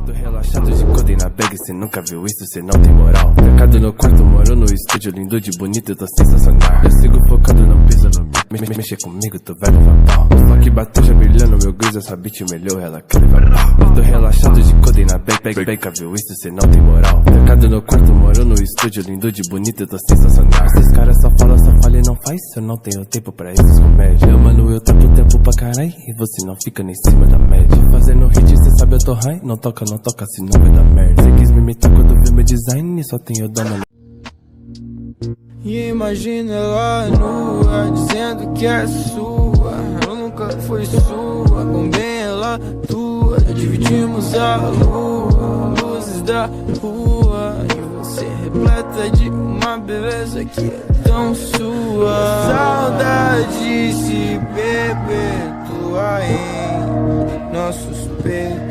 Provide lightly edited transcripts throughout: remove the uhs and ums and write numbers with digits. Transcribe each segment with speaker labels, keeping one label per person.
Speaker 1: Tô relaxado de codem na bag, cê nunca viu isso, cê não tem moral. Trancado no quarto, moro no estúdio, lindo de bonito, eu tô sensacional. Eu sigo focado, não piso no mim, mexer comigo, tu vai levar pau. O funk bateu já brilhando, meu gris, essa beat melhor, ela quer levar pau. Eu tô relaxado de codem na bag, nunca viu isso, cê não tem moral. Trancado no quarto, moro no estúdio, lindo de bonito, eu tô sensacional. Esses caras só falam e não faz, eu não tenho tempo pra esses comédias. Eu, mano, eu tenho tempo pra caralho, e você não fica nem em cima da média. Tô fazendo hit, cê sabe eu tô high, não toca, senão vai dar merda. Cê quis me imitar quando viu meu design, só tenho dona.
Speaker 2: E imagina ela nua, dizendo que é sua. Eu nunca fui sua, com bem ela tua. Já dividimos a lua, luzes da rua. E você repleta de uma beleza que é tão sua. Saudade se perpetua em nossos peitos.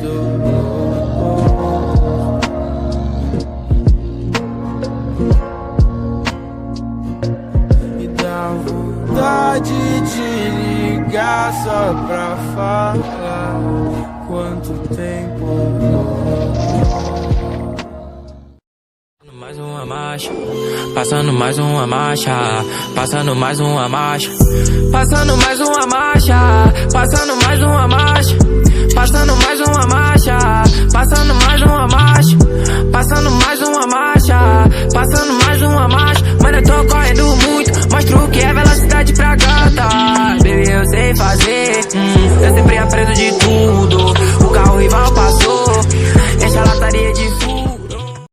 Speaker 2: Vontade de ligar só pra falar quanto tempo.
Speaker 3: Mais uma marcha, passando mais uma marcha, passando mais uma marcha, passando mais uma marcha, passando mais uma marcha, passando mais uma marcha, passando mais uma marcha, passando mais uma marcha, passando mais uma marcha.